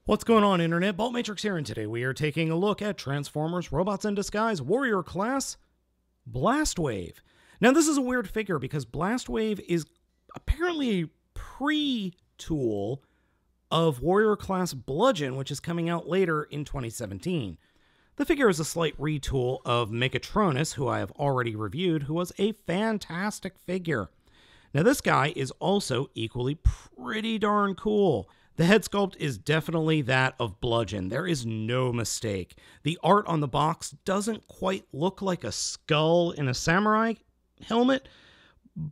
What's going on, Internet? Baltmatrix here, and today we are taking a look at Transformers Robots in Disguise Warrior Class Blastwave. Now, this is a weird figure because Blastwave is apparently a pre-tool of Warrior Class Bludgeon, which is coming out later in 2017. The figure is a slight retool of Megatronus, who I have already reviewed, who was a fantastic figure. Now, this guy is also equally pretty darn cool. The head sculpt is definitely that of Bludgeon. There is no mistake. The art on the box doesn't quite look like a skull in a samurai helmet,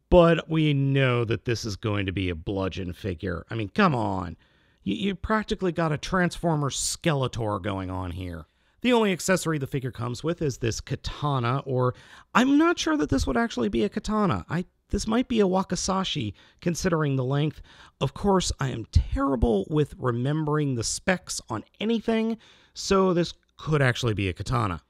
but we know that this is going to be a Bludgeon figure. I mean, come on. You practically got a Transformer Skeletor going on here. The only accessory the figure comes with is this katana, or I'm not sure that this would actually be a katana. This might be a wakizashi, considering the length. Of course, I am terrible with remembering the specs on anything, so this could actually be a katana.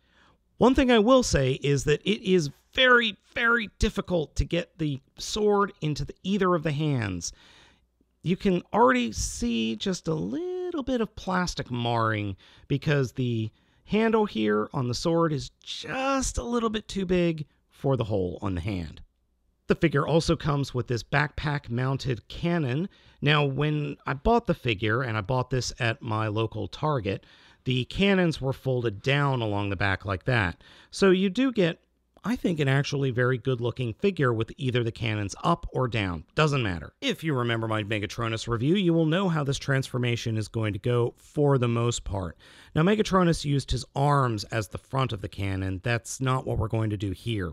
One thing I will say is that it is very, very difficult to get the sword into either of the hands. You can already see just a little bit of plastic marring because the handle here on the sword is just a little bit too big for the hole on the hand. The figure also comes with this backpack-mounted cannon. Now, when I bought the figure, and I bought this at my local Target, the cannons were folded down along the back like that. So you do get, I think, an actually very good-looking figure with either the cannons up or down. Doesn't matter. If you remember my Megatronus review, you will know how this transformation is going to go for the most part. Now, Megatronus used his arms as the front of the cannon. That's not what we're going to do here.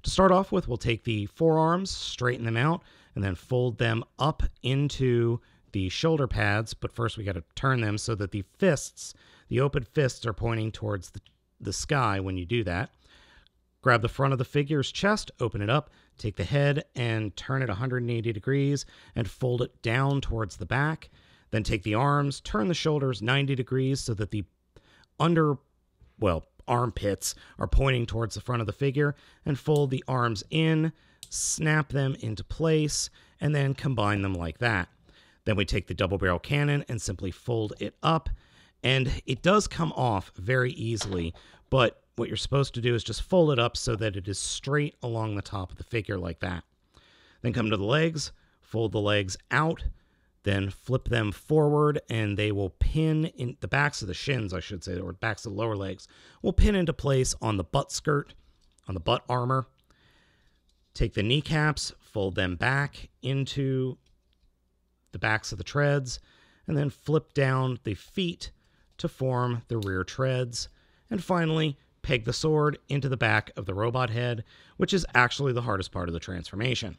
To start off with, we'll take the forearms, straighten them out, and then fold them up into the shoulder pads. But first we got to turn them so that the fists, the open fists, are pointing towards the sky when you do that. Grab the front of the figure's chest, open it up, take the head and turn it 180 degrees and fold it down towards the back. Then take the arms, turn the shoulders 90 degrees so that the armpits are pointing towards the front of the figure, and fold the arms in, snap them into place, and then combine them like that. Then we take the double barrel cannon and simply fold it up, and it does come off very easily, but what you're supposed to do is just fold it up so that it is straight along the top of the figure like that. Then come to the legs, fold the legs out, then flip them forward, and they will pin in the backs of the shins, I should say, or backs of the lower legs, will pin into place on the butt skirt, on the butt armor. Take the kneecaps, fold them back into the backs of the treads, and then flip down the feet to form the rear treads. And finally, peg the sword into the back of the robot head, which is actually the hardest part of the transformation.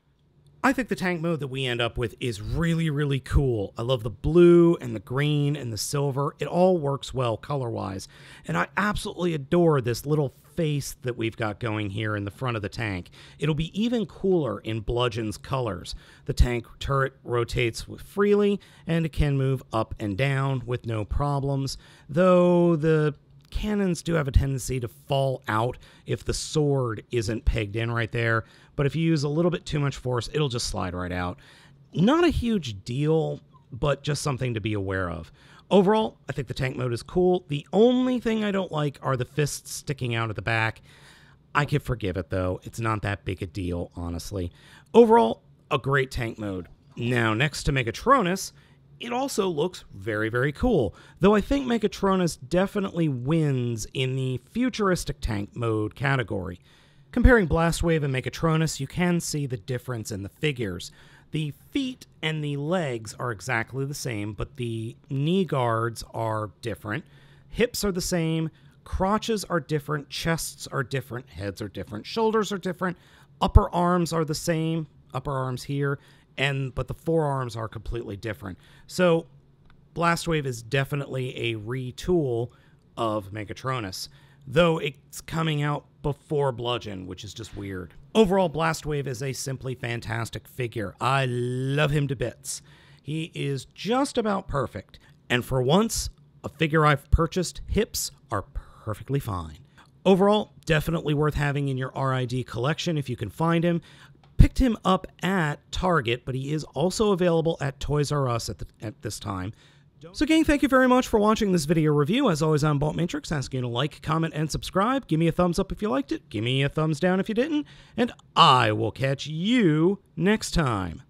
I think the tank mode that we end up with is really, really cool. I love the blue and the green and the silver. It all works well color-wise. And I absolutely adore this little face that we've got going here in the front of the tank. It'll be even cooler in Bludgeon's colors. The tank turret rotates freely, and it can move up and down with no problems, though the cannons do have a tendency to fall out if the sword isn't pegged in right there, but if you use a little bit too much force, it'll just slide right out. Not a huge deal, but just something to be aware of. Overall, I think the tank mode is cool. The only thing I don't like are the fists sticking out at the back. I could forgive it, though. It's not that big a deal, honestly. Overall, a great tank mode. Now, next to Megatronus, it also looks very, very cool, though I think Megatronus definitely wins in the futuristic tank mode category. Comparing Blastwave and Megatronus, you can see the difference in the figures. The feet and the legs are exactly the same, but the knee guards are different. Hips are the same, crotches are different, chests are different, heads are different, shoulders are different, upper arms are the same, upper arms here, but the forearms are completely different. So Blastwave is definitely a retool of Megatronus, though it's coming out before Bludgeon, which is just weird. Overall, Blastwave is a simply fantastic figure. I love him to bits. He is just about perfect, and for once, a figure I've purchased, hips are perfectly fine. Overall, definitely worth having in your RID collection if you can find him. Picked him up at Target, but he is also available at Toys R Us at this time. So gang, thank you very much for watching this video review. As always, I'm Baltmatrix, asking you to like, comment, and subscribe. Give me a thumbs up if you liked it. Give me a thumbs down if you didn't. And I will catch you next time.